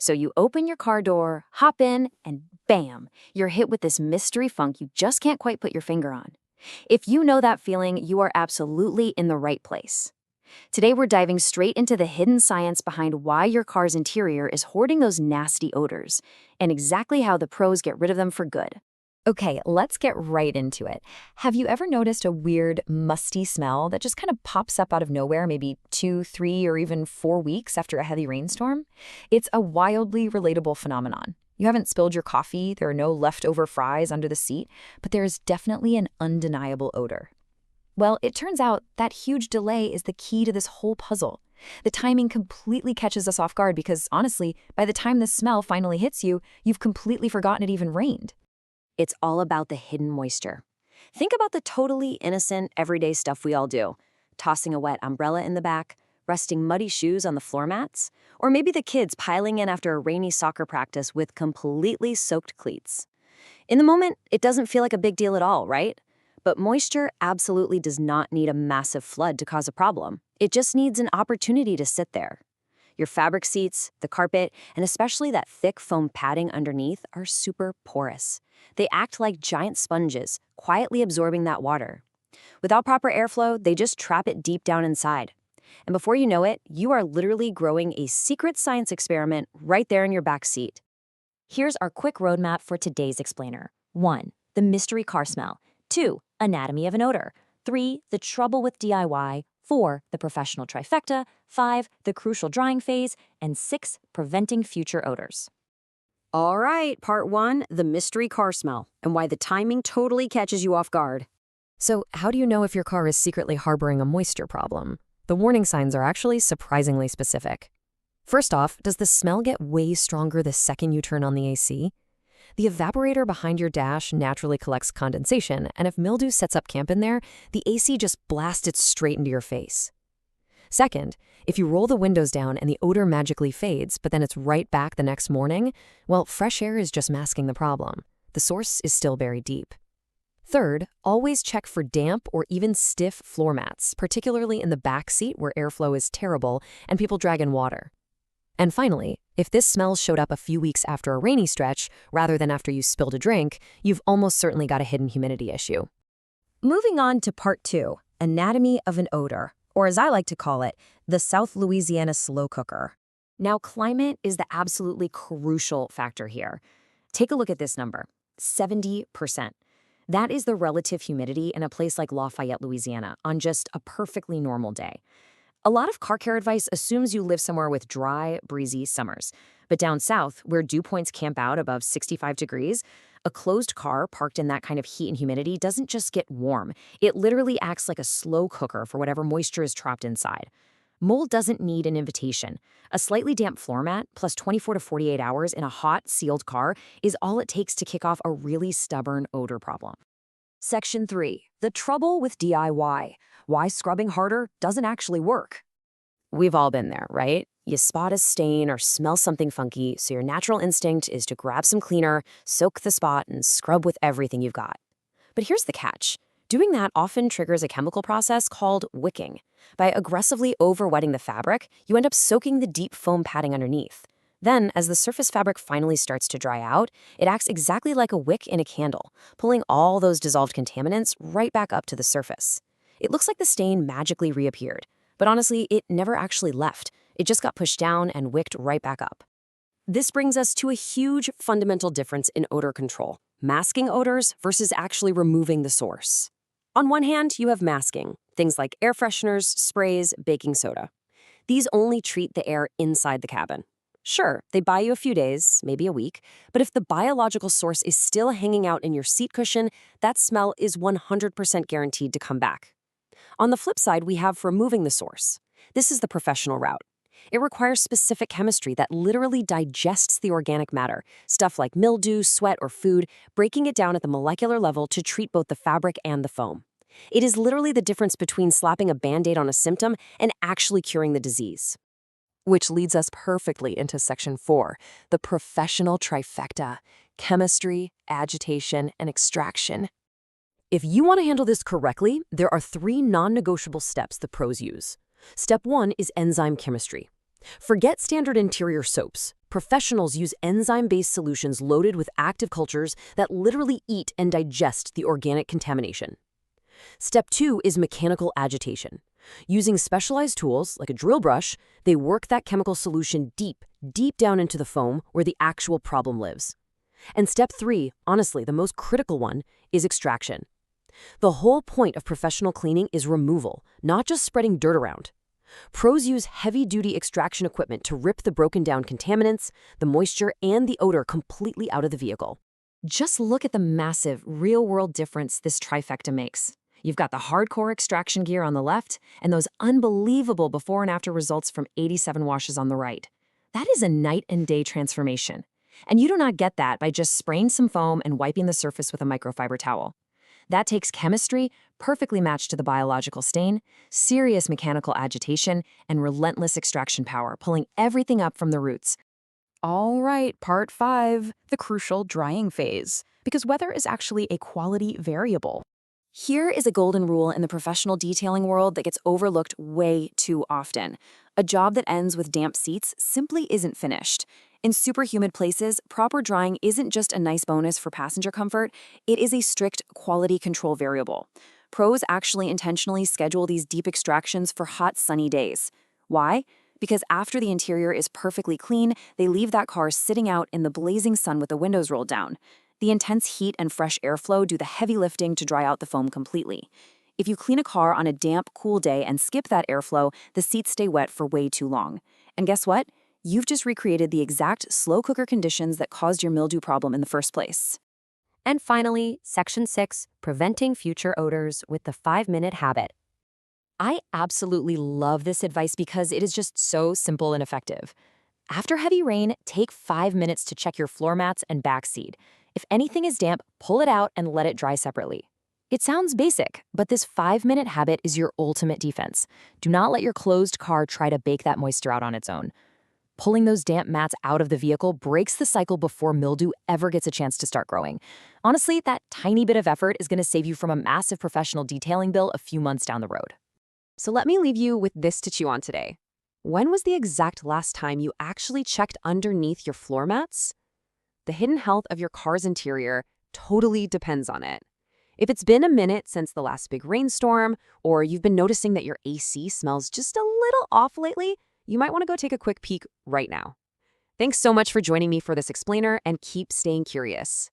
So you open your car door, hop in, and bam, you're hit with this mystery funk you just can't quite put your finger on. If you know that feeling, you are absolutely in the right place. Today we're diving straight into the hidden science behind why your car's interior is hoarding those nasty odors, and exactly how the pros get rid of them for good. Okay, let's get right into it. Have you ever noticed a weird, musty smell that just kind of pops up out of nowhere, maybe 2, 3, or even 4 weeks after a heavy rainstorm? It's a wildly relatable phenomenon. You haven't spilled your coffee, there are no leftover fries under the seat, but there is definitely an undeniable odor. Well, it turns out that huge delay is the key to this whole puzzle. The timing completely catches us off guard because, honestly, by the time the smell finally hits you, you've completely forgotten it even rained. It's all about the hidden moisture. Think about the totally innocent, everyday stuff we all do. Tossing a wet umbrella in the back, resting muddy shoes on the floor mats, or maybe the kids piling in after a rainy soccer practice with completely soaked cleats. In the moment, it doesn't feel like a big deal at all, right? But moisture absolutely does not need a massive flood to cause a problem. It just needs an opportunity to sit there. Your fabric seats, the carpet, and especially that thick foam padding underneath are super porous. They act like giant sponges, quietly absorbing that water. Without proper airflow, they just trap it deep down inside. And before you know it, you are literally growing a secret science experiment right there in your back seat. Here's our quick roadmap for today's explainer. 1. The mystery car smell. 2. Anatomy of an odor. 3. The trouble with DIY. 4. The professional trifecta. 5. The crucial drying phase. And 6. Preventing future odors. All right, part 1, the mystery car smell, and why the timing totally catches you off guard. So, how do you know if your car is secretly harboring a moisture problem? The warning signs are actually surprisingly specific. First off, does the smell get way stronger the second you turn on the AC? The evaporator behind your dash naturally collects condensation, and if mildew sets up camp in there, the AC just blasts it straight into your face. Second, if you roll the windows down and the odor magically fades, but then it's right back the next morning, well, fresh air is just masking the problem. The source is still buried deep. Third, always check for damp or even stiff floor mats, particularly in the back seat where airflow is terrible and people drag in water. And finally, if this smell showed up a few weeks after a rainy stretch, rather than after you spilled a drink, you've almost certainly got a hidden humidity issue. Moving on to part 2, anatomy of an odor, or as I like to call it, the South Louisiana slow cooker. Now, climate is the absolutely crucial factor here. Take a look at this number, 70%. That is the relative humidity in a place like Lafayette, Louisiana, on just a perfectly normal day. A lot of car care advice assumes you live somewhere with dry, breezy summers. But down south, where dew points camp out above 65 degrees, a closed car parked in that kind of heat and humidity doesn't just get warm. It literally acts like a slow cooker for whatever moisture is trapped inside. Mold doesn't need an invitation. A slightly damp floor mat plus 24 to 48 hours in a hot, sealed car is all it takes to kick off a really stubborn odor problem. Section 3. The trouble with DIY. Why scrubbing harder doesn't actually work. We've all been there, right? You spot a stain or smell something funky, so your natural instinct is to grab some cleaner, soak the spot, and scrub with everything you've got. But here's the catch. Doing that often triggers a chemical process called wicking. By aggressively over-wetting the fabric, you end up soaking the deep foam padding underneath. Then, as the surface fabric finally starts to dry out, it acts exactly like a wick in a candle, pulling all those dissolved contaminants right back up to the surface. It looks like the stain magically reappeared, but honestly, it never actually left. It just got pushed down and wicked right back up. This brings us to a huge fundamental difference in odor control: masking odors versus actually removing the source. On one hand, you have masking, things like air fresheners, sprays, baking soda. These only treat the air inside the cabin. Sure, they buy you a few days, maybe a week, but if the biological source is still hanging out in your seat cushion, that smell is 100% guaranteed to come back. On the flip side, we have removing the source. This is the professional route. It requires specific chemistry that literally digests the organic matter, stuff like mildew, sweat, or food, breaking it down at the molecular level to treat both the fabric and the foam. It is literally the difference between slapping a Band-Aid on a symptom and actually curing the disease. Which leads us perfectly into Section 4, the professional trifecta: chemistry, agitation, and extraction. If you want to handle this correctly, there are 3 non-negotiable steps the pros use. Step 1 is enzyme chemistry. Forget standard interior soaps. Professionals use enzyme-based solutions loaded with active cultures that literally eat and digest the organic contamination. Step 2 is mechanical agitation. Using specialized tools, like a drill brush, they work that chemical solution deep down into the foam where the actual problem lives. And step 3, honestly, the most critical one, is extraction. The whole point of professional cleaning is removal, not just spreading dirt around. Pros use heavy-duty extraction equipment to rip the broken-down contaminants, the moisture, and the odor completely out of the vehicle. Just look at the massive, real-world difference this trifecta makes. You've got the hardcore extraction gear on the left and those unbelievable before and after results from 87 washes on the right. That is a night and day transformation. And you do not get that by just spraying some foam and wiping the surface with a microfiber towel. That takes chemistry, perfectly matched to the biological stain, serious mechanical agitation, and relentless extraction power, pulling everything up from the roots. All right, part 5, the crucial drying phase, because weather is actually a quality variable. Here is a golden rule in the professional detailing world that gets overlooked way too often. A job that ends with damp seats simply isn't finished. In super humid places, proper drying isn't just a nice bonus for passenger comfort, it is a strict quality control variable. Pros actually intentionally schedule these deep extractions for hot, sunny days. Why? Because after the interior is perfectly clean, they leave that car sitting out in the blazing sun with the windows rolled down. The intense heat and fresh airflow do the heavy lifting to dry out the foam completely. If you clean a car on a damp, cool day and skip that airflow, the seats stay wet for way too long. And guess what? You've just recreated the exact slow cooker conditions that caused your mildew problem in the first place. And finally, Section 6, preventing future odors with the 5-minute habit. I absolutely love this advice because it is just so simple and effective. After heavy rain, take 5 minutes to check your floor mats and back seat. If anything is damp, pull it out and let it dry separately. It sounds basic, but this 5-minute habit is your ultimate defense. Do not let your closed car try to bake that moisture out on its own. Pulling those damp mats out of the vehicle breaks the cycle before mildew ever gets a chance to start growing. Honestly, that tiny bit of effort is going to save you from a massive professional detailing bill a few months down the road. So let me leave you with this to chew on today. When was the exact last time you actually checked underneath your floor mats? The hidden health of your car's interior totally depends on it. If it's been a minute since the last big rainstorm, or you've been noticing that your AC smells just a little off lately, you might want to go take a quick peek right now. Thanks so much for joining me for this explainer, and keep staying curious.